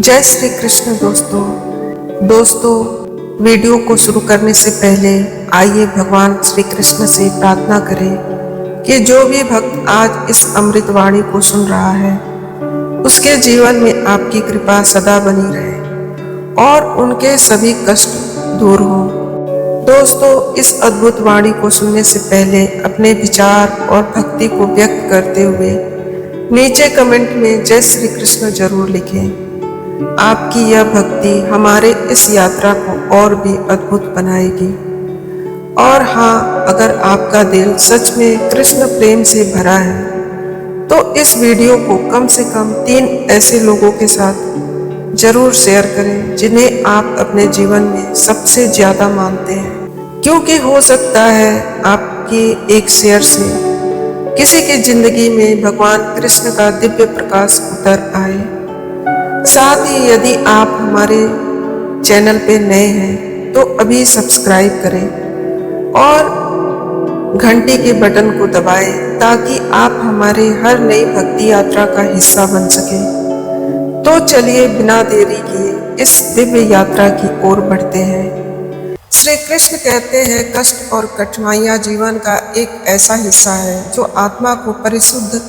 जय श्री कृष्ण दोस्तों वीडियो को शुरू करने से पहले आइए भगवान श्री कृष्ण से प्रार्थना करें कि जो भी भक्त आज इस अमृत वाणी को सुन रहा है उसके जीवन में आपकी कृपा सदा बनी रहे और उनके सभी कष्ट दूर हो। दोस्तों, इस अद्भुत वाणी को सुनने से पहले अपने विचार और भक्ति को व्यक्त करते हुए नीचे कमेंट में जय श्री कृष्ण जरूर लिखें। आपकी यह भक्ति हमारे इस यात्रा को और भी अद्भुत बनाएगी। और हाँ, अगर आपका दिल सच में कृष्ण प्रेम से भरा है तो इस वीडियो को कम से कम 3 ऐसे लोगों के साथ जरूर शेयर करें जिन्हें आप अपने जीवन में सबसे ज्यादा मानते हैं, क्योंकि हो सकता है आपके एक शेयर से किसी की जिंदगी में भगवान कृष्ण का दिव्य प्रकाश उतर आए। साथ ही यदि आप हमारे चैनल पे नए हैं तो अभी सब्सक्राइब करें और घंटी के बटन को दबाएं ताकि आप हमारे हर नई भक्ति यात्रा का हिस्सा बन सकें। तो चलिए बिना देरी किए इस दिव्य यात्रा की ओर बढ़ते हैं। श्री कृष्ण कहते हैं, कष्ट और कठिनाइयां जीवन का एक ऐसा हिस्सा है जो आत्मा को परिशुद्ध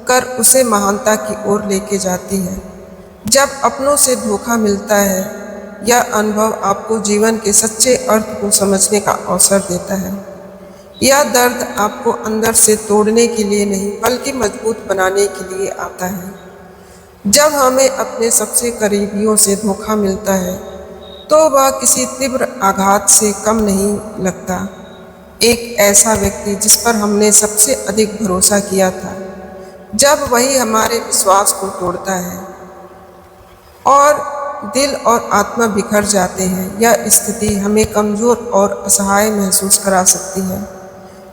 कर उसे महानता की ओर लेके जाती है। जब अपनों से धोखा मिलता है, यह अनुभव आपको जीवन के सच्चे अर्थ को समझने का अवसर देता है। यह दर्द आपको अंदर से तोड़ने के लिए नहीं बल्कि मजबूत बनाने के लिए आता है। जब हमें अपने सबसे करीबियों से धोखा मिलता है तो वह किसी तीव्र आघात से कम नहीं लगता। एक ऐसा व्यक्ति जिस पर हमने सबसे अधिक भरोसा किया था, जब वही हमारे विश्वास को तोड़ता है और दिल और आत्मा बिखर जाते हैं, यह स्थिति हमें कमजोर और असहाय महसूस करा सकती है।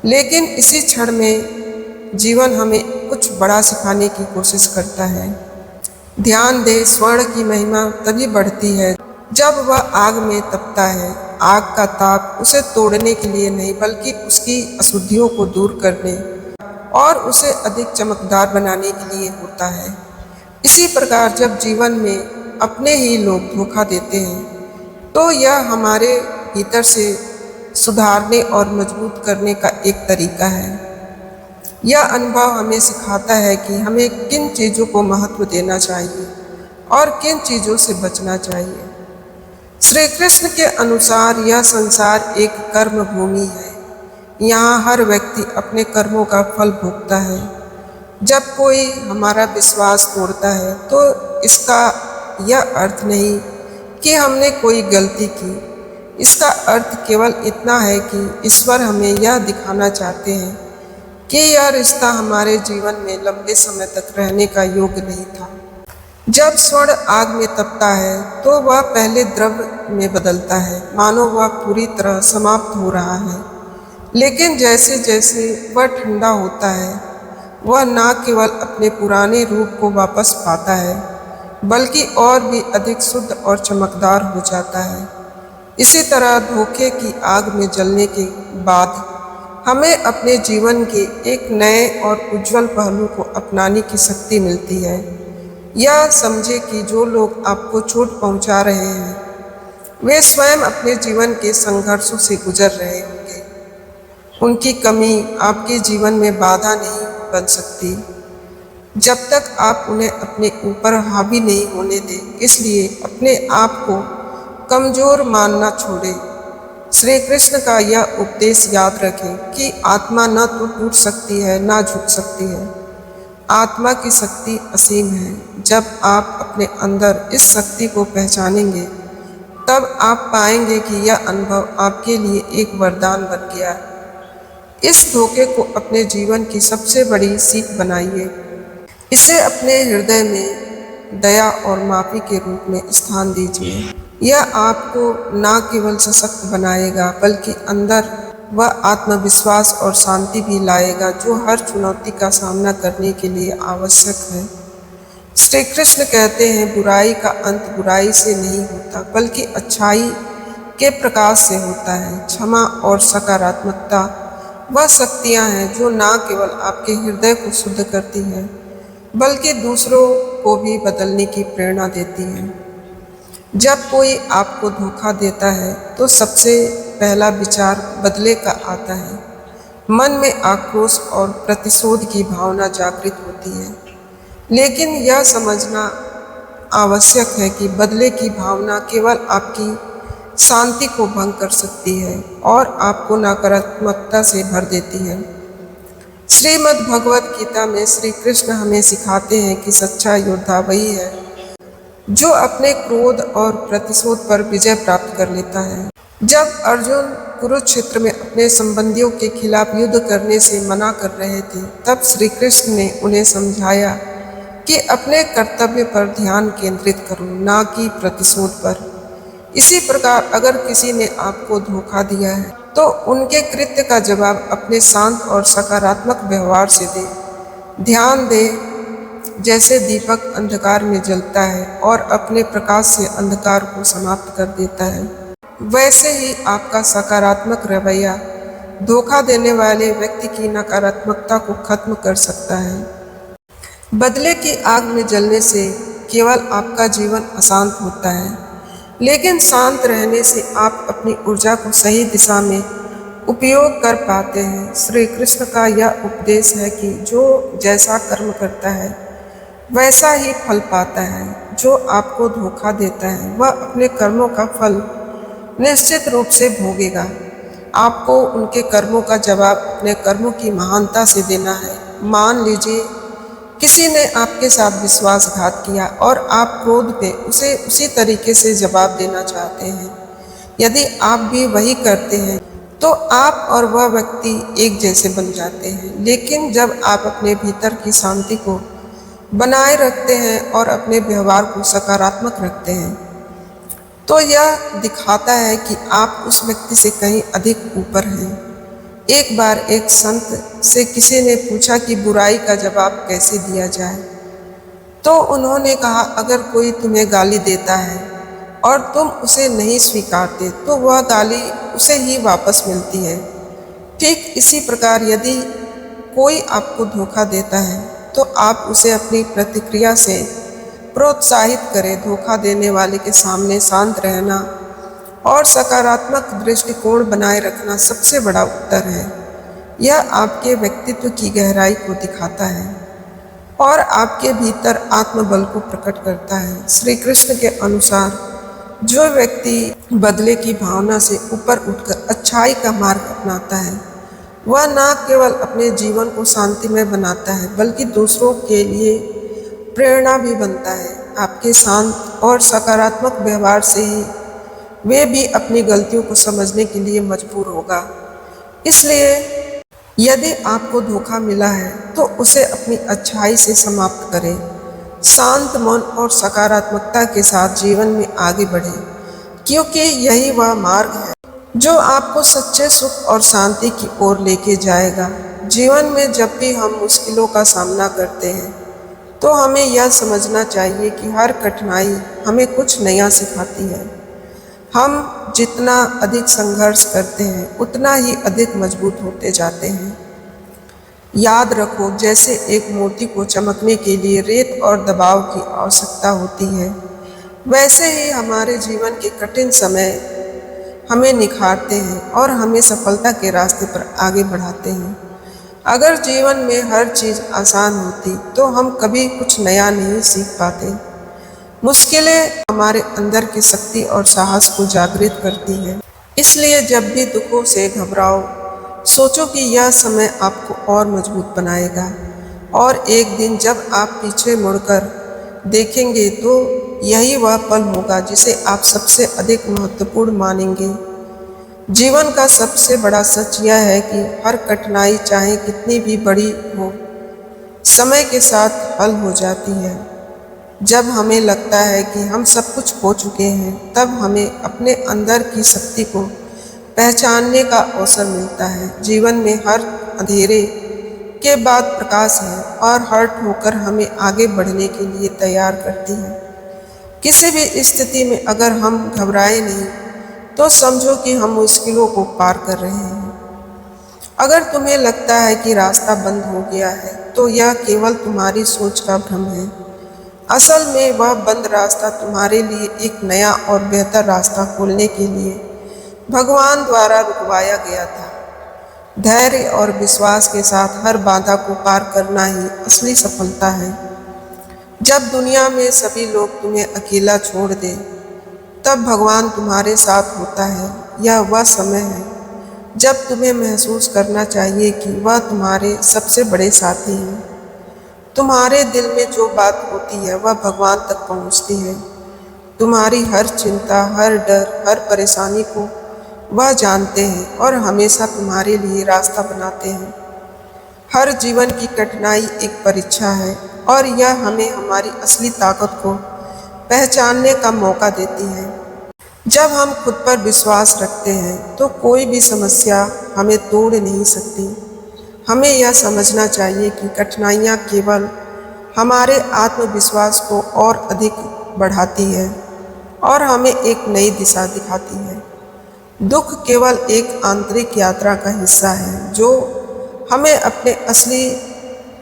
लेकिन इसी क्षण में जीवन हमें कुछ बड़ा सिखाने की कोशिश करता है। ध्यान दे, स्वर्ण की महिमा तभी बढ़ती है जब वह आग में तपता है। आग का ताप उसे तोड़ने के लिए नहीं बल्कि उसकी अशुद्धियों को दूर करने और उसे अधिक चमकदार बनाने के लिए होता है। इसी प्रकार जब जीवन में अपने ही लोग धोखा देते हैं तो यह हमारे भीतर से सुधारने और मजबूत करने का एक तरीका है। यह अनुभव हमें सिखाता है कि हमें किन चीज़ों को महत्व देना चाहिए और किन चीज़ों से बचना चाहिए। श्री कृष्ण के अनुसार यह संसार एक कर्म भूमि है। यहाँ हर व्यक्ति अपने कर्मों का फल भोगता है। जब कोई हमारा विश्वास तोड़ता है तो इसका यह अर्थ नहीं कि हमने कोई गलती की। इसका अर्थ केवल इतना है कि ईश्वर हमें यह दिखाना चाहते हैं कि यह रिश्ता हमारे जीवन में लंबे समय तक रहने का योग्य नहीं था। जब स्वर्ण आग में तपता है तो वह पहले द्रव्य में बदलता है, मानो वह पूरी तरह समाप्त हो रहा है। लेकिन जैसे जैसे वह ठंडा होता है, वह न केवल अपने पुराने रूप को वापस पाता है बल्कि और भी अधिक शुद्ध और चमकदार हो जाता है। इसी तरह धोखे की आग में जलने के बाद हमें अपने जीवन के एक नए और उज्जवल पहलू को अपनाने की शक्ति मिलती है। यह समझे कि जो लोग आपको चोट पहुंचा रहे हैं वे स्वयं अपने जीवन के संघर्षों से गुजर रहे होंगे। उनकी कमी आपके जीवन में बाधा नहीं बन सकती जब तक आप उन्हें अपने ऊपर हावी नहीं होने दें। इसलिए अपने आप को कमजोर मानना छोड़ें। श्री कृष्ण का यह उपदेश याद रखें कि आत्मा न तो टूट सकती है न झुक सकती है। आत्मा की शक्ति असीम है। जब आप अपने अंदर इस शक्ति को पहचानेंगे तब आप पाएंगे कि यह अनुभव आपके लिए एक वरदान बन गया है। इस धोखे को अपने जीवन की सबसे बड़ी सीख बनाइए। इसे अपने हृदय में दया और माफी के रूप में स्थान दीजिए। यह आपको न केवल सशक्त बनाएगा बल्कि अंदर वह आत्मविश्वास और शांति भी लाएगा जो हर चुनौती का सामना करने के लिए आवश्यक है। श्री कृष्ण कहते हैं, बुराई का अंत बुराई से नहीं होता बल्कि अच्छाई के प्रकाश से होता है। क्षमा और सकारात्मकता वह शक्तियाँ हैं जो न केवल आपके हृदय को शुद्ध करती हैं बल्कि दूसरों को भी बदलने की प्रेरणा देती है। जब कोई आपको धोखा देता है तो सबसे पहला विचार बदले का आता है। मन में आक्रोश और प्रतिशोध की भावना जागृत होती है। लेकिन यह समझना आवश्यक है कि बदले की भावना केवल आपकी शांति को भंग कर सकती है और आपको नकारात्मकता से भर देती है। श्रीमद् भगवत गीता में श्री कृष्ण हमें सिखाते हैं कि सच्चा योद्धा वही है जो अपने क्रोध और प्रतिशोध पर विजय प्राप्त कर लेता है। जब अर्जुन कुरुक्षेत्र में अपने संबंधियों के खिलाफ युद्ध करने से मना कर रहे थे, तब श्री कृष्ण ने उन्हें समझाया कि अपने कर्तव्य पर ध्यान केंद्रित करो, ना कि प्रतिशोध पर। इसी प्रकार अगर किसी ने आपको धोखा दिया है तो उनके कृत्य का जवाब अपने शांत और सकारात्मक व्यवहार से दें। ध्यान दें जैसे दीपक अंधकार में जलता है और अपने प्रकाश से अंधकार को समाप्त कर देता है, वैसे ही आपका सकारात्मक रवैया धोखा देने वाले व्यक्ति की नकारात्मकता को खत्म कर सकता है। बदले की आग में जलने से केवल आपका जीवन अशांत होता है, लेकिन शांत रहने से आप अपनी ऊर्जा को सही दिशा में उपयोग कर पाते हैं। श्री कृष्ण का यह उपदेश है कि जो जैसा कर्म करता है वैसा ही फल पाता है। जो आपको धोखा देता है वह अपने कर्मों का फल निश्चित रूप से भोगेगा। आपको उनके कर्मों का जवाब अपने कर्मों की महानता से देना है। मान लीजिए किसी ने आपके साथ विश्वासघात किया और आप क्रोध में उसे उसी तरीके से जवाब देना चाहते हैं। यदि आप भी वही करते हैं तो आप और वह व्यक्ति एक जैसे बन जाते हैं। लेकिन जब आप अपने भीतर की शांति को बनाए रखते हैं और अपने व्यवहार को सकारात्मक रखते हैं तो यह दिखाता है कि आप उस व्यक्ति से कहीं अधिक ऊपर हैं। एक बार एक संत से किसी ने पूछा कि बुराई का जवाब कैसे दिया जाए, तो उन्होंने कहा, अगर कोई तुम्हें गाली देता है और तुम उसे नहीं स्वीकारते तो वह गाली उसे ही वापस मिलती है। ठीक इसी प्रकार यदि कोई आपको धोखा देता है तो आप उसे अपनी प्रतिक्रिया से प्रोत्साहित करें। धोखा देने वाले के सामने शांत रहना और सकारात्मक दृष्टिकोण बनाए रखना सबसे बड़ा उत्तर है। यह आपके व्यक्तित्व की गहराई को दिखाता है और आपके भीतर आत्मबल को प्रकट करता है। श्री कृष्ण के अनुसार जो व्यक्ति बदले की भावना से ऊपर उठकर अच्छाई का मार्ग अपनाता है वह न केवल अपने जीवन को शांतिमय बनाता है बल्कि दूसरों के लिए प्रेरणा भी बनता है। आपके शांत और सकारात्मक व्यवहार से ही वे भी अपनी गलतियों को समझने के लिए मजबूर होगा। इसलिए यदि आपको धोखा मिला है तो उसे अपनी अच्छाई से समाप्त करें। शांत मन और सकारात्मकता के साथ जीवन में आगे बढ़ें, क्योंकि यही वह मार्ग है जो आपको सच्चे सुख और शांति की ओर लेके जाएगा। जीवन में जब भी हम मुश्किलों का सामना करते हैं तो हमें यह समझना चाहिए कि हर कठिनाई हमें कुछ नया सिखाती है। हम जितना अधिक संघर्ष करते हैं उतना ही अधिक मजबूत होते जाते हैं। याद रखो, जैसे एक मोती को चमकने के लिए रेत और दबाव की आवश्यकता होती है, वैसे ही हमारे जीवन के कठिन समय हमें निखारते हैं और हमें सफलता के रास्ते पर आगे बढ़ाते हैं। अगर जीवन में हर चीज़ आसान होती तो हम कभी कुछ नया नहीं सीख पाते। मुश्किलें हमारे अंदर की शक्ति और साहस को जागृत करती हैं। इसलिए जब भी दुखों से घबराओ, सोचो कि यह समय आपको और मजबूत बनाएगा और एक दिन जब आप पीछे मुड़कर देखेंगे तो यही वह पल होगा जिसे आप सबसे अधिक महत्वपूर्ण मानेंगे। जीवन का सबसे बड़ा सच यह है कि हर कठिनाई चाहे कितनी भी बड़ी हो, समय के साथ हल हो जाती है। जब हमें लगता है कि हम सब कुछ खो चुके हैं, तब हमें अपने अंदर की शक्ति को पहचानने का अवसर मिलता है। जीवन में हर अंधेरे के बाद प्रकाश है और हर ठोकर हमें आगे बढ़ने के लिए तैयार करती है। किसी भी स्थिति में अगर हम घबराए नहीं तो समझो कि हम मुश्किलों को पार कर रहे हैं। अगर तुम्हें लगता है कि रास्ता बंद हो गया है तो यह केवल तुम्हारी सोच का भ्रम है। असल में वह बंद रास्ता तुम्हारे लिए एक नया और बेहतर रास्ता खोलने के लिए भगवान द्वारा रुकवाया गया था। धैर्य और विश्वास के साथ हर बाधा को पार करना ही असली सफलता है। जब दुनिया में सभी लोग तुम्हें अकेला छोड़ दें, तब भगवान तुम्हारे साथ होता है। यह वह समय है जब तुम्हें महसूस करना चाहिए कि वह तुम्हारे सबसे बड़े साथी हैं। तुम्हारे दिल में जो बात होती है वह भगवान तक पहुंचती है। तुम्हारी हर चिंता, हर डर, हर परेशानी को वह जानते हैं और हमेशा तुम्हारे लिए रास्ता बनाते हैं। हर जीवन की कठिनाई एक परीक्षा है और यह हमें हमारी असली ताकत को पहचानने का मौका देती है। जब हम खुद पर विश्वास रखते हैं तो कोई भी समस्या हमें तोड़ नहीं सकती। हमें यह समझना चाहिए कि कठिनाइयाँ केवल हमारे आत्मविश्वास को और अधिक बढ़ाती है और हमें एक नई दिशा दिखाती है। दुख केवल एक आंतरिक यात्रा का हिस्सा है जो हमें अपने असली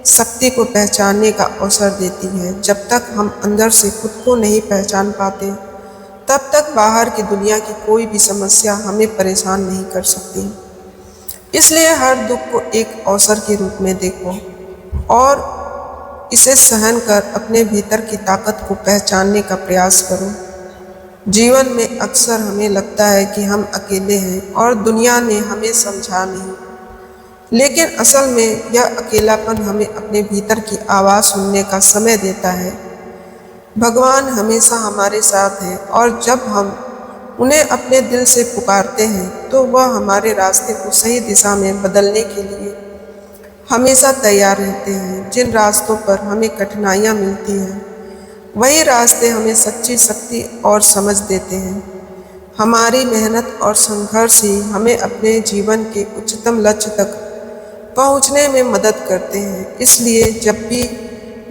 शक्ति को पहचानने का अवसर देती है। जब तक हम अंदर से खुद को नहीं पहचान पाते, तब तक बाहर की दुनिया की कोई भी समस्या हमें परेशान नहीं कर सकती। इसलिए हर दुख को एक अवसर के रूप में देखो और इसे सहन कर अपने भीतर की ताकत को पहचानने का प्रयास करो। जीवन में अक्सर हमें लगता है कि हम अकेले हैं और दुनिया ने हमें समझा नहीं, लेकिन असल में यह अकेलापन हमें अपने भीतर की आवाज़ सुनने का समय देता है। भगवान हमेशा हमारे साथ हैं और जब हम उन्हें अपने दिल से पुकारते हैं तो वह हमारे रास्ते को सही दिशा में बदलने के लिए हमेशा तैयार रहते हैं। जिन रास्तों पर हमें कठिनाइयाँ मिलती हैं, वही रास्ते हमें सच्ची शक्ति और समझ देते हैं। हमारी मेहनत और संघर्ष ही हमें अपने जीवन के उच्चतम लक्ष्य तक पहुँचने में मदद करते हैं। इसलिए जब भी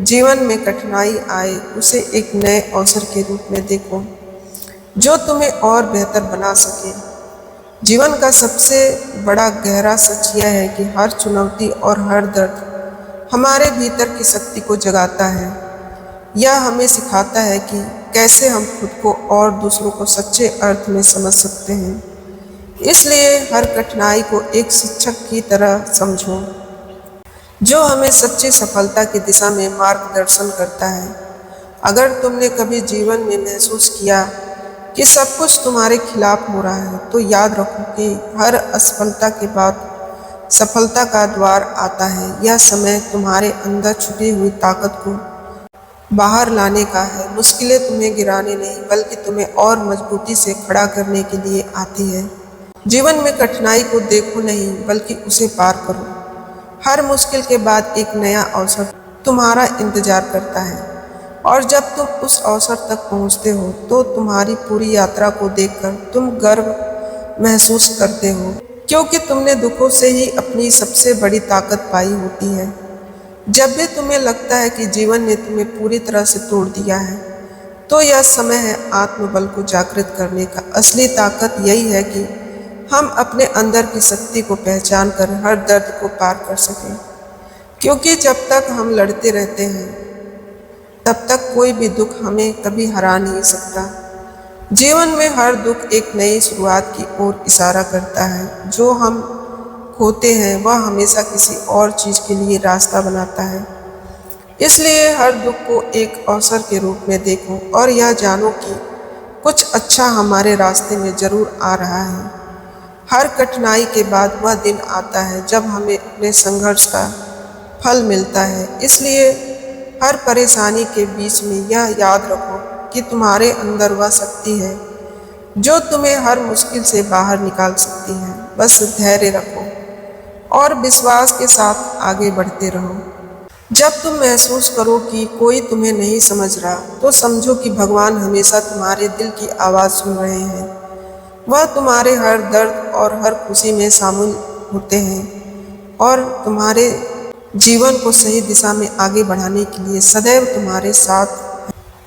जीवन में कठिनाई आए, उसे एक नए अवसर के रूप में देखो जो तुम्हें और बेहतर बना सके। जीवन का सबसे बड़ा गहरा सच यह है कि हर चुनौती और हर दर्द हमारे भीतर की शक्ति को जगाता है। यह हमें सिखाता है कि कैसे हम खुद को और दूसरों को सच्चे अर्थ में समझ सकते हैं। इसलिए हर कठिनाई को एक शिक्षक की तरह समझो जो हमें सच्ची सफलता की दिशा में मार्गदर्शन करता है। अगर तुमने कभी जीवन में महसूस किया कि सब कुछ तुम्हारे खिलाफ हो रहा है, तो याद रखो कि हर असफलता के बाद सफलता का द्वार आता है। यह समय तुम्हारे अंदर छुपी हुई ताकत को बाहर लाने का है। मुश्किलें तुम्हें गिराने नहीं, बल्कि तुम्हें और मजबूती से खड़ा करने के लिए आती है। जीवन में कठिनाई को देखो नहीं, बल्कि उसे पार करो। हर मुश्किल के बाद एक नया अवसर तुम्हारा इंतजार करता है और जब तुम उस अवसर तक पहुंचते हो तो तुम्हारी पूरी यात्रा को देखकर तुम गर्व महसूस करते हो, क्योंकि तुमने दुखों से ही अपनी सबसे बड़ी ताकत पाई होती है। जब भी तुम्हें लगता है कि जीवन ने तुम्हें पूरी तरह से तोड़ दिया है, तो यह समय है आत्मबल को जागृत करने का। असली ताकत यही है कि हम अपने अंदर की शक्ति को पहचान कर हर दर्द को पार कर सकें, क्योंकि जब तक हम लड़ते रहते हैं तब तक कोई भी दुख हमें कभी हरा नहीं सकता। जीवन में हर दुख एक नई शुरुआत की ओर इशारा करता है। जो हम खोते हैं वह हमेशा किसी और चीज़ के लिए रास्ता बनाता है। इसलिए हर दुख को एक अवसर के रूप में देखो और यह जानो कि कुछ अच्छा हमारे रास्ते में जरूर आ रहा है। हर कठिनाई के बाद वह दिन आता है जब हमें अपने संघर्ष का फल मिलता है। इसलिए हर परेशानी के बीच में यह याद रखो कि तुम्हारे अंदर वह शक्ति है जो तुम्हें हर मुश्किल से बाहर निकाल सकती है। बस धैर्य रखो और विश्वास के साथ आगे बढ़ते रहो। जब तुम महसूस करो कि कोई तुम्हें नहीं समझ रहा, तो समझो कि भगवान हमेशा तुम्हारे दिल की आवाज़ सुन रहे हैं। वह तुम्हारे हर दर्द और हर खुशी में शामिल होते हैं और तुम्हारे जीवन को सही दिशा में आगे बढ़ाने के लिए सदैव तुम्हारे साथ हैं।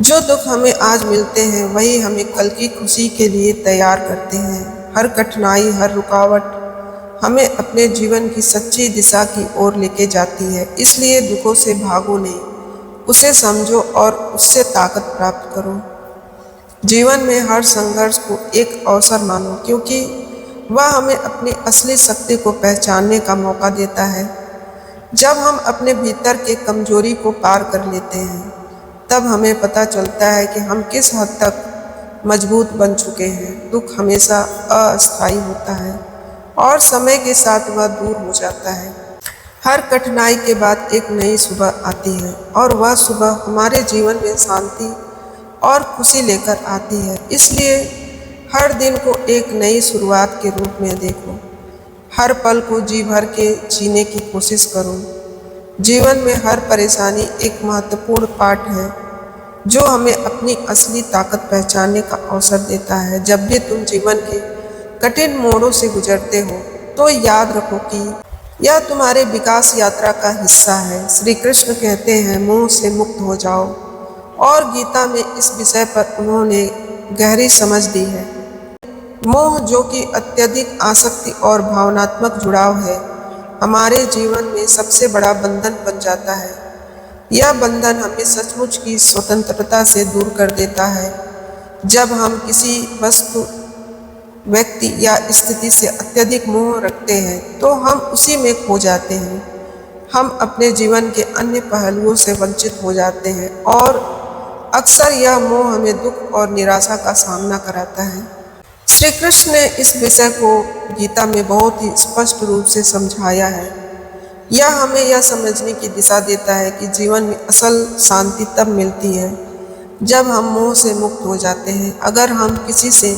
जो दुख हमें आज मिलते हैं वही हमें कल की खुशी के लिए तैयार करते हैं। हर कठिनाई, हर रुकावट हमें अपने जीवन की सच्ची दिशा की ओर लेके जाती है। इसलिए दुखों से भागो नहीं, उसे समझो और उससे ताकत प्राप्त करो। जीवन में हर संघर्ष को एक अवसर मानो, क्योंकि वह हमें अपनी असली शक्ति को पहचानने का मौका देता है। जब हम अपने भीतर के कमजोरी को पार कर लेते हैं, तब हमें पता चलता है कि हम किस हद तक मजबूत बन चुके हैं। दुख हमेशा अस्थायी होता है और समय के साथ वह दूर हो जाता है। हर कठिनाई के बाद एक नई सुबह आती है और वह सुबह हमारे जीवन में शांति और खुशी लेकर आती है। इसलिए हर दिन को एक नई शुरुआत के रूप में देखो। हर पल को जी भर के जीने की कोशिश करो। जीवन में हर परेशानी एक महत्वपूर्ण पाठ है जो हमें अपनी असली ताकत पहचानने का अवसर देता है। जब भी तुम जीवन के कठिन मोड़ों से गुजरते हो तो याद रखो कि यह तुम्हारे विकास यात्रा का हिस्सा है। श्री कृष्ण कहते हैं, मोह से मुक्त हो जाओ, और गीता में इस विषय पर उन्होंने गहरी समझ दी है। मोह, जो कि अत्यधिक आसक्ति और भावनात्मक जुड़ाव है, हमारे जीवन में सबसे बड़ा बंधन बन जाता है। यह बंधन हमें सचमुच की स्वतंत्रता से दूर कर देता है। जब हम किसी वस्तु, व्यक्ति या स्थिति से अत्यधिक मोह रखते हैं तो हम उसी में खो जाते हैं। हम अपने जीवन के अन्य पहलुओं से वंचित हो जाते हैं और अक्सर यह मोह हमें दुख और निराशा का सामना कराता है। श्री कृष्ण ने इस विषय को गीता में बहुत ही स्पष्ट रूप से समझाया है। यह हमें यह समझने की दिशा देता है कि जीवन में असल शांति तब मिलती है जब हम मोह से मुक्त हो जाते हैं। अगर हम किसी से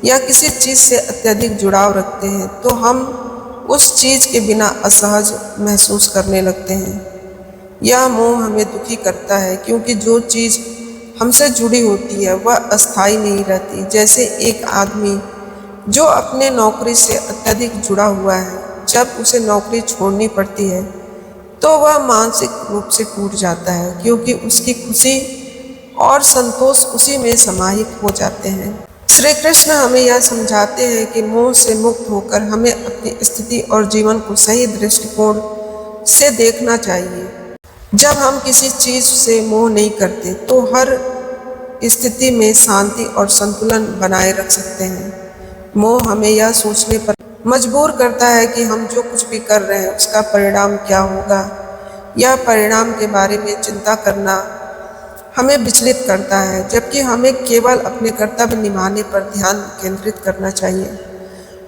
या किसी चीज़ से अत्यधिक जुड़ाव रखते हैं तो हम उस चीज़ के बिना असहज महसूस करने लगते हैं। यह मोह हमें दुखी करता है, क्योंकि जो चीज़ हमसे जुड़ी होती है वह अस्थायी नहीं रहती। जैसे एक आदमी जो अपने नौकरी से अत्यधिक जुड़ा हुआ है, जब उसे नौकरी छोड़नी पड़ती है तो वह मानसिक रूप से टूट जाता है, क्योंकि उसकी खुशी और संतोष उसी में समाहित हो जाते हैं। श्री कृष्ण हमें यह समझाते हैं कि मोह से मुक्त होकर हमें अपनी स्थिति और जीवन को सही दृष्टिकोण से देखना चाहिए। जब हम किसी चीज़ से मोह नहीं करते तो हर स्थिति में शांति और संतुलन बनाए रख सकते हैं। मोह हमें यह सोचने पर मजबूर करता है कि हम जो कुछ भी कर रहे हैं उसका परिणाम क्या होगा। यह परिणाम के बारे में चिंता करना हमें विचलित करता है, जबकि हमें केवल अपने कर्तव्य निभाने पर ध्यान केंद्रित करना चाहिए।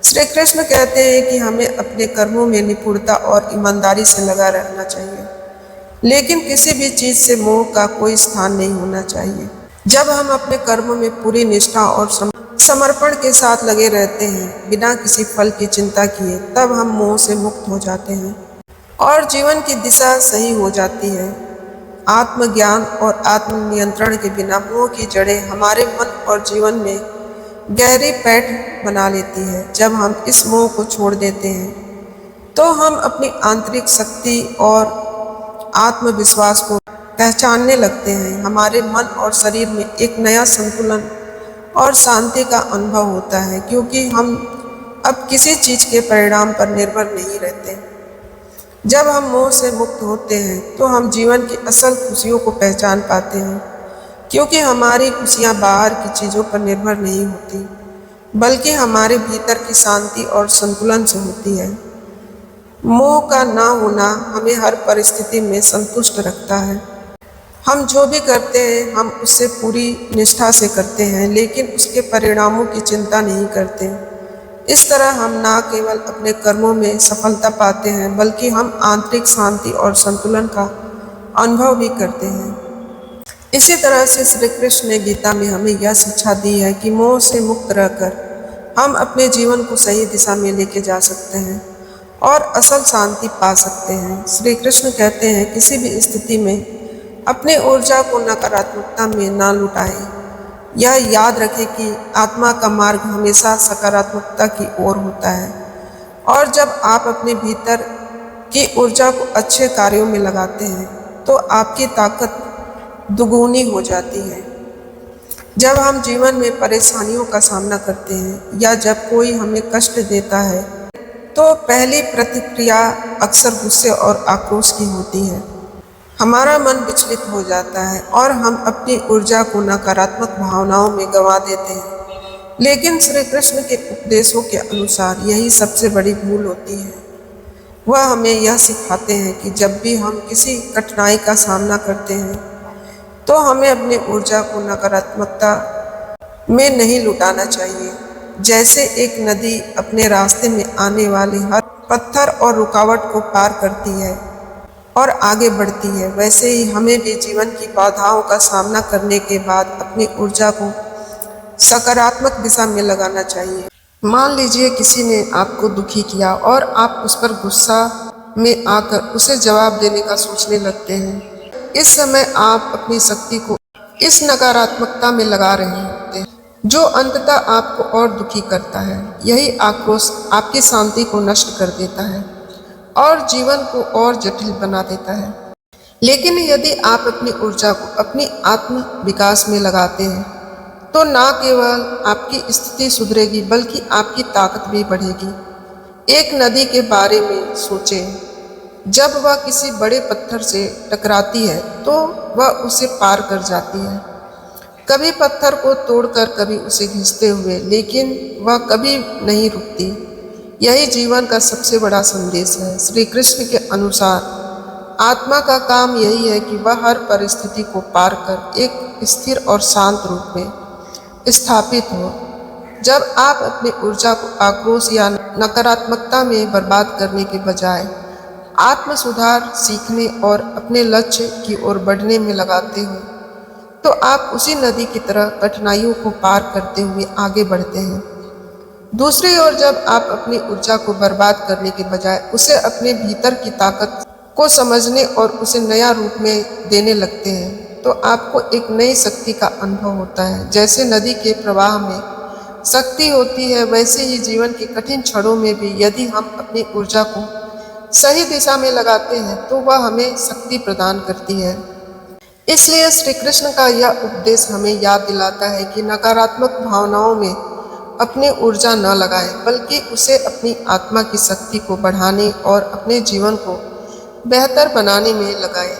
श्री कृष्ण कहते हैं कि हमें अपने कर्मों में निपुणता और ईमानदारी से लगा रहना चाहिए, लेकिन किसी भी चीज़ से मोह का कोई स्थान नहीं होना चाहिए। जब हम अपने कर्मों में पूरी निष्ठा और समर्पण के साथ लगे रहते हैं, बिना किसी फल की चिंता किए, तब हम मोह से मुक्त हो जाते हैं और जीवन की दिशा सही हो जाती है। आत्मज्ञान और आत्मनियंत्रण के बिना मोह की जड़ें हमारे मन और जीवन में गहरी पैठ बना लेती है। जब हम इस मोह को छोड़ देते हैं तो हम अपनी आंतरिक शक्ति और आत्मविश्वास को पहचानने लगते हैं। हमारे मन और शरीर में एक नया संतुलन और शांति का अनुभव होता है, क्योंकि हम अब किसी चीज़ के परिणाम पर निर्भर नहीं रहते। जब हम मोह से मुक्त होते हैं तो हम जीवन की असल खुशियों को पहचान पाते हैं, क्योंकि हमारी खुशियाँ बाहर की चीज़ों पर निर्भर नहीं होती, बल्कि हमारे भीतर की शांति और संतुलन से होती है। मोह का ना होना हमें हर परिस्थिति में संतुष्ट रखता है। हम जो भी करते हैं हम उससे पूरी निष्ठा से करते हैं, लेकिन उसके परिणामों की चिंता नहीं करते। इस तरह हम न केवल अपने कर्मों में सफलता पाते हैं, बल्कि हम आंतरिक शांति और संतुलन का अनुभव भी करते हैं। इसी तरह से श्री कृष्ण ने गीता में हमें यह शिक्षा दी है कि मोह से मुक्त रहकर हम अपने जीवन को सही दिशा में लेके जा सकते हैं और असल शांति पा सकते हैं। श्री कृष्ण कहते हैं, किसी भी स्थिति में अपनी ऊर्जा को नकारात्मकता में ना लुटाएं। यह याद रखें कि आत्मा का मार्ग हमेशा सकारात्मकता की ओर होता है, और जब आप अपने भीतर की ऊर्जा को अच्छे कार्यों में लगाते हैं तो आपकी ताकत दुगुनी हो जाती है। जब हम जीवन में परेशानियों का सामना करते हैं या जब कोई हमें कष्ट देता है तो पहली प्रतिक्रिया अक्सर गुस्से और आक्रोश की होती है। हमारा मन विचलित हो जाता है और हम अपनी ऊर्जा को नकारात्मक भावनाओं में गंवा देते हैं। लेकिन श्री कृष्ण के उपदेशों के अनुसार यही सबसे बड़ी भूल होती है। वह हमें यह सिखाते हैं कि जब भी हम किसी कठिनाई का सामना करते हैं तो हमें अपनी ऊर्जा को नकारात्मकता में नहीं लुटाना चाहिए। जैसे एक नदी अपने रास्ते में आने वाले हर पत्थर और रुकावट को पार करती है और आगे बढ़ती है, वैसे ही हमें भी जीवन की बाधाओं का सामना करने के बाद अपनी ऊर्जा को सकारात्मक दिशा में लगाना चाहिए। मान लीजिए किसी ने आपको दुखी किया और आप उस पर गुस्सा में आकर उसे जवाब देने का सोचने लगते हैं। इस समय आप अपनी शक्ति को इस नकारात्मकता में लगा रहे होते हैं जो अंततः आपको और दुखी करता है। यही आक्रोश आपकी शांति को नष्ट कर देता है और जीवन को और जटिल बना देता है। लेकिन यदि आप अपनी ऊर्जा को अपनी आत्म विकास में लगाते हैं तो न केवल आपकी स्थिति सुधरेगी बल्कि आपकी ताकत भी बढ़ेगी। एक नदी के बारे में सोचें, जब वह किसी बड़े पत्थर से टकराती है तो वह उसे पार कर जाती है, कभी पत्थर को तोड़कर कभी उसे घिसते हुए, लेकिन वह कभी नहीं रुकती। यही जीवन का सबसे बड़ा संदेश है। श्री कृष्ण के अनुसार आत्मा का काम यही है कि वह हर परिस्थिति को पार कर एक स्थिर और शांत रूप में स्थापित हो। जब आप अपनी ऊर्जा को आक्रोश या नकारात्मकता में बर्बाद करने के बजाय आत्म सुधार सीखने और अपने लक्ष्य की ओर बढ़ने में लगाते हो तो आप उसी नदी की तरह कठिनाइयों को पार करते हुए आगे बढ़ते हैं। दूसरी ओर जब आप अपनी ऊर्जा को बर्बाद करने के बजाय उसे अपने भीतर की ताकत को समझने और उसे नया रूप में देने लगते हैं तो आपको एक नई शक्ति का अनुभव होता है। जैसे नदी के प्रवाह में शक्ति होती है, वैसे ही जीवन के कठिन क्षणों में भी यदि हम अपनी ऊर्जा को सही दिशा में लगाते हैं तो वह हमें शक्ति प्रदान करती है। इसलिए श्री कृष्ण का यह उपदेश हमें याद दिलाता है कि नकारात्मक भावनाओं में अपनी ऊर्जा न लगाएं, बल्कि उसे अपनी आत्मा की शक्ति को बढ़ाने और अपने जीवन को बेहतर बनाने में लगाएं।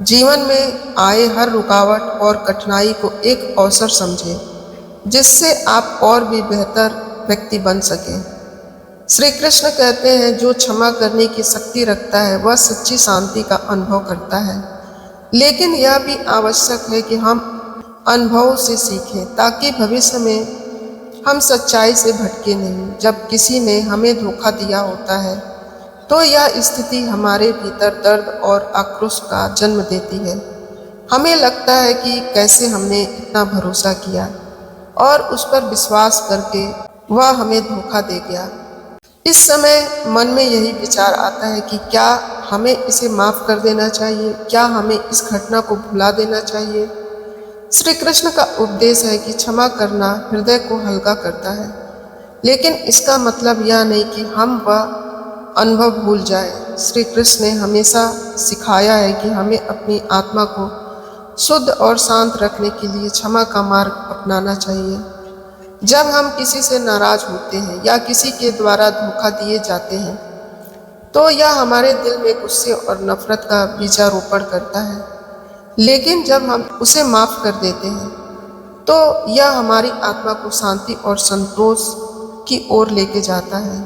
जीवन में आए हर रुकावट और कठिनाई को एक अवसर समझें जिससे आप और भी बेहतर व्यक्ति बन सकें। श्री कृष्ण कहते हैं, जो क्षमा करने की शक्ति रखता है वह सच्ची शांति का अनुभव करता है। लेकिन यह भी आवश्यक है कि हम अनुभव से सीखें ताकि भविष्य में हम सच्चाई से भटके नहीं। जब किसी ने हमें धोखा दिया होता है तो यह स्थिति हमारे भीतर दर्द और आक्रोश का जन्म देती है। हमें लगता है कि कैसे हमने इतना भरोसा किया और उस पर विश्वास करके वह हमें धोखा दे गया। इस समय मन में यही विचार आता है कि क्या हमें इसे माफ कर देना चाहिए, क्या हमें इस घटना को भुला देना चाहिए। श्री कृष्ण का उपदेश है कि क्षमा करना हृदय को हल्का करता है, लेकिन इसका मतलब यह नहीं कि हम वह अनुभव भूल जाए। श्री कृष्ण ने हमेशा सिखाया है कि हमें अपनी आत्मा को शुद्ध और शांत रखने के लिए क्षमा का मार्ग अपनाना चाहिए। जब हम किसी से नाराज होते हैं या किसी के द्वारा धोखा दिए जाते हैं तो यह हमारे दिल में गुस्से और नफरत का बीजारोपण करता है। लेकिन जब हम उसे माफ कर देते हैं तो यह हमारी आत्मा को शांति और संतोष की ओर लेके जाता है।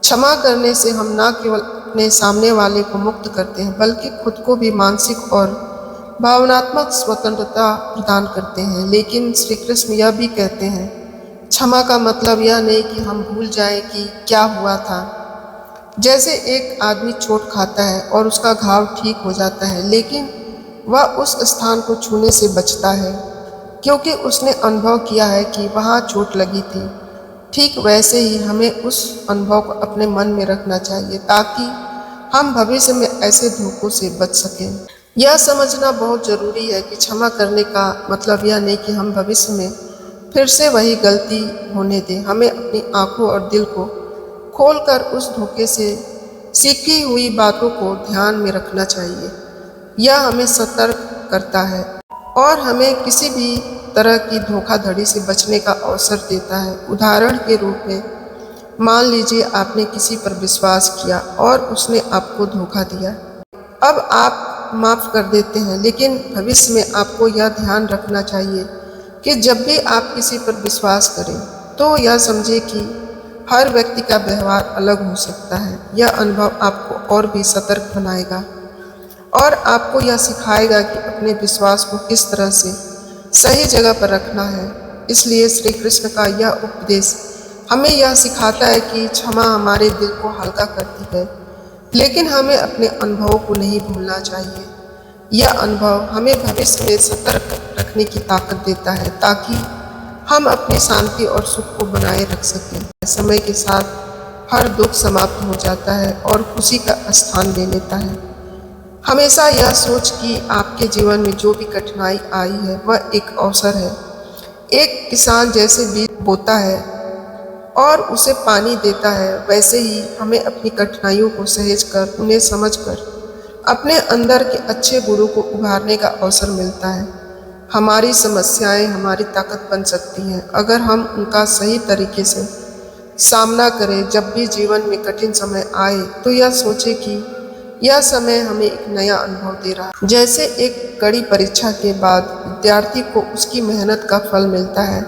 क्षमा करने से हम न केवल अपने सामने वाले को मुक्त करते हैं बल्कि खुद को भी मानसिक और भावनात्मक स्वतंत्रता प्रदान करते हैं। लेकिन श्री कृष्ण यह भी कहते हैं, क्षमा का मतलब यह नहीं कि हम भूल जाएं कि क्या हुआ था। जैसे एक आदमी चोट खाता है और उसका घाव ठीक हो जाता है, लेकिन वह उस स्थान को छूने से बचता है क्योंकि उसने अनुभव किया है कि वहाँ चोट लगी थी। ठीक वैसे ही हमें उस अनुभव को अपने मन में रखना चाहिए ताकि हम भविष्य में ऐसे धोखों से बच सकें। यह समझना बहुत ज़रूरी है कि क्षमा करने का मतलब यह नहीं कि हम भविष्य में फिर से वही गलती होने दें। हमें अपनी आंखों और दिल को खोलकर उस धोखे से सीखी हुई बातों को ध्यान में रखना चाहिए। यह हमें सतर्क करता है और हमें किसी भी तरह की धोखाधड़ी से बचने का अवसर देता है। उदाहरण के रूप में मान लीजिए आपने किसी पर विश्वास किया और उसने आपको धोखा दिया। अब आप माफ़ कर देते हैं, लेकिन भविष्य में आपको यह ध्यान रखना चाहिए कि जब भी आप किसी पर विश्वास करें तो यह समझें कि हर व्यक्ति का व्यवहार अलग हो सकता है। यह अनुभव आपको और भी सतर्क बनाएगा और आपको यह सिखाएगा कि अपने विश्वास को किस तरह से सही जगह पर रखना है। इसलिए श्री कृष्ण का यह उपदेश हमें यह सिखाता है कि क्षमा हमारे दिल को हल्का करती है, लेकिन हमें अपने अनुभवों को नहीं भूलना चाहिए। यह अनुभव हमें भविष्य में सतर्क रखने की ताकत देता है ताकि हम अपनी शांति और सुख को बनाए रख सकें। समय के साथ हर दुख समाप्त हो जाता है और खुशी का स्थान ले लेता है। हमेशा यह सोच कि आपके जीवन में जो भी कठिनाई आई है वह एक अवसर है। एक किसान जैसे बीज बोता है और उसे पानी देता है, वैसे ही हमें अपनी कठिनाइयों को सहेज कर, उन्हें समझ कर अपने अंदर के अच्छे गुणों को उभारने का अवसर मिलता है। हमारी समस्याएं हमारी ताकत बन सकती हैं अगर हम उनका सही तरीके से सामना करें। जब भी जीवन में कठिन समय आए तो यह सोचे कि यह समय हमें एक नया अनुभव दे रहा है। जैसे एक कड़ी परीक्षा के बाद विद्यार्थी को उसकी मेहनत का फल मिलता है,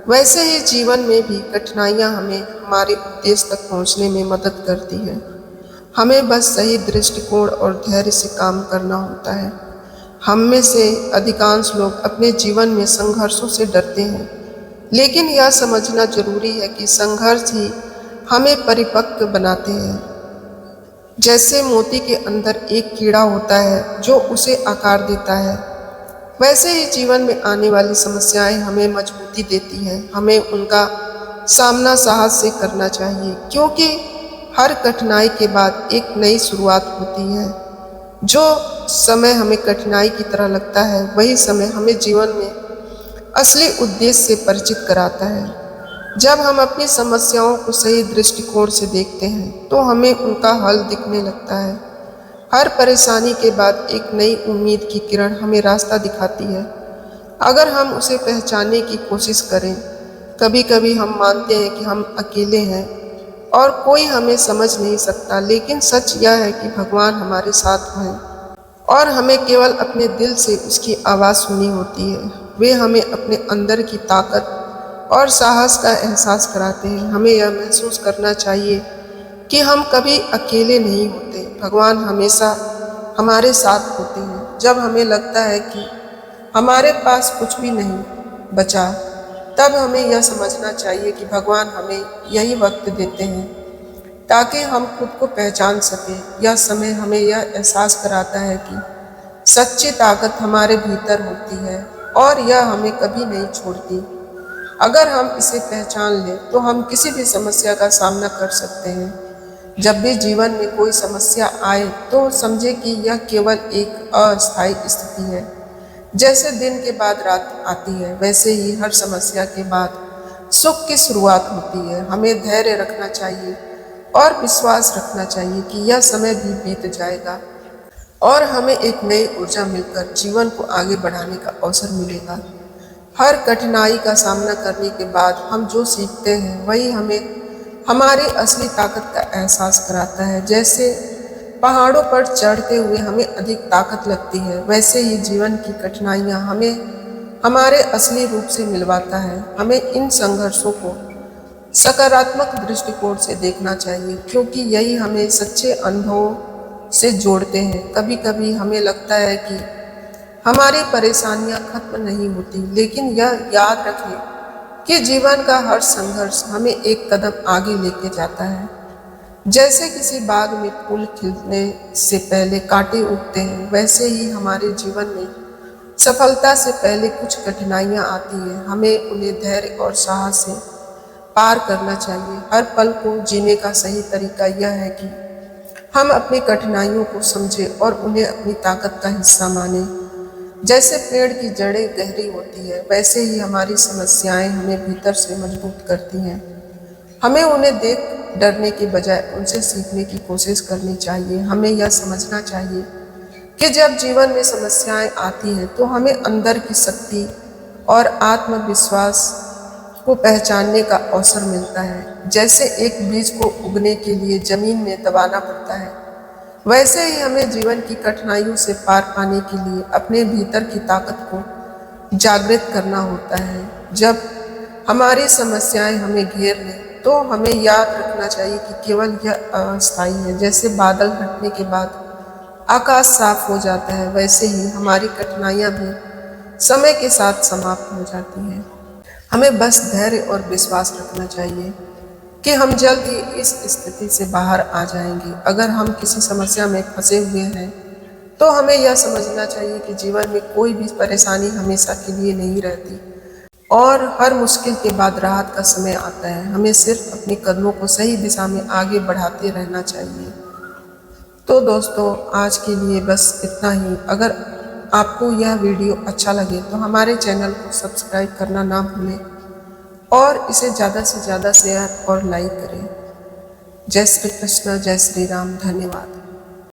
वैसे ही जीवन में भी कठिनाइयां हमें हमारे उद्देश्य तक पहुंचने में मदद करती है। हमें बस सही दृष्टिकोण और धैर्य से काम करना होता है। हम में से अधिकांश लोग अपने जीवन में संघर्षों से डरते हैं, लेकिन यह समझना जरूरी है कि संघर्ष ही हमें परिपक्व बनाते हैं। जैसे मोती के अंदर एक कीड़ा होता है जो उसे आकार देता है, वैसे ही जीवन में आने वाली समस्याएं हमें मजबूती देती हैं। हमें उनका सामना साहस से करना चाहिए, क्योंकि हर कठिनाई के बाद एक नई शुरुआत होती है। जो समय हमें कठिनाई की तरह लगता है, वही समय हमें जीवन में असली उद्देश्य से परिचित कराता है। जब हम अपनी समस्याओं को सही दृष्टिकोण से देखते हैं तो हमें उनका हल दिखने लगता है। हर परेशानी के बाद एक नई उम्मीद की किरण हमें रास्ता दिखाती है, अगर हम उसे पहचानने की कोशिश करें। कभी कभी हम मानते हैं कि हम अकेले हैं और कोई हमें समझ नहीं सकता, लेकिन सच यह है कि भगवान हमारे साथ हैं और हमें केवल अपने दिल से उसकी आवाज़ सुननी होती है। वे हमें अपने अंदर की ताकत और साहस का एहसास कराते हैं। हमें यह महसूस करना चाहिए कि हम कभी अकेले नहीं होते। भगवान हमेशा हमारे साथ होते हैं। जब हमें लगता है कि हमारे पास कुछ भी नहीं बचा, तब हमें यह समझना चाहिए कि भगवान हमें यही वक्त देते हैं ताकि हम खुद को पहचान सकें। यह समय हमें यह एहसास कराता है कि सच्ची ताकत हमारे भीतर होती है और यह हमें कभी नहीं छोड़ती। अगर हम इसे पहचान लें तो हम किसी भी समस्या का सामना कर सकते हैं। जब भी जीवन में कोई समस्या आए तो समझे कि यह केवल एक अस्थायी स्थिति है। जैसे दिन के बाद रात आती है, वैसे ही हर समस्या के बाद सुख की शुरुआत होती है। हमें धैर्य रखना चाहिए और विश्वास रखना चाहिए कि यह समय भी बीत जाएगा और हमें एक नई ऊर्जा मिलकर जीवन को आगे बढ़ाने का अवसर मिलेगा। हर कठिनाई का सामना करने के बाद हम जो सीखते हैं वही हमें हमारी असली ताकत का एहसास कराता है। जैसे पहाड़ों पर चढ़ते हुए हमें अधिक ताकत लगती है, वैसे ही जीवन की कठिनाइयाँ हमें हमारे असली रूप से मिलवाता है। हमें इन संघर्षों को सकारात्मक दृष्टिकोण से देखना चाहिए, क्योंकि यही हमें सच्चे अनुभवों से जोड़ते हैं। कभी कभी हमें लगता है कि हमारी परेशानियां खत्म नहीं होती, लेकिन यह याद रखें कि जीवन का हर संघर्ष हमें एक कदम आगे लेके जाता है। जैसे किसी बाग में फूल खिलने से पहले कांटे उगते हैं, वैसे ही हमारे जीवन में सफलता से पहले कुछ कठिनाइयां आती हैं। हमें उन्हें धैर्य और साहस से पार करना चाहिए। हर पल को जीने का सही तरीका यह है कि हम अपनी कठिनाइयों को समझें और उन्हें अपनी ताकत का हिस्सा मानें। जैसे पेड़ की जड़ें गहरी होती है, वैसे ही हमारी समस्याएं हमें भीतर से मजबूत करती हैं। हमें उन्हें देख डरने के बजाय उनसे सीखने की कोशिश करनी चाहिए। हमें यह समझना चाहिए कि जब जीवन में समस्याएं आती हैं तो हमें अंदर की शक्ति और आत्मविश्वास को पहचानने का अवसर मिलता है। जैसे एक बीज को उगने के लिए जमीन में दबाना पड़ता है, वैसे ही हमें जीवन की कठिनाइयों से पार पाने के लिए अपने भीतर की ताकत को जागृत करना होता है। जब हमारी समस्याएं हमें घेर लें तो हमें याद रखना चाहिए कि केवल यह अस्थायी है। जैसे बादल हटने के बाद आकाश साफ हो जाता है, वैसे ही हमारी कठिनाइयां भी समय के साथ समाप्त हो जाती हैं। हमें बस धैर्य और विश्वास रखना चाहिए कि हम जल्द ही इस स्थिति से बाहर आ जाएंगे। अगर हम किसी समस्या में फंसे हुए हैं तो हमें यह समझना चाहिए कि जीवन में कोई भी परेशानी हमेशा के लिए नहीं रहती और हर मुश्किल के बाद राहत का समय आता है। हमें सिर्फ अपने कदमों को सही दिशा में आगे बढ़ाते रहना चाहिए। तो दोस्तों, आज के लिए बस इतना ही। अगर आपको यह वीडियो अच्छा लगे तो हमारे चैनल को सब्सक्राइब करना ना भूलें और इसे ज़्यादा से ज़्यादा शेयर और लाइक करें। जय श्री कृष्ण, जय श्री राम। धन्यवाद।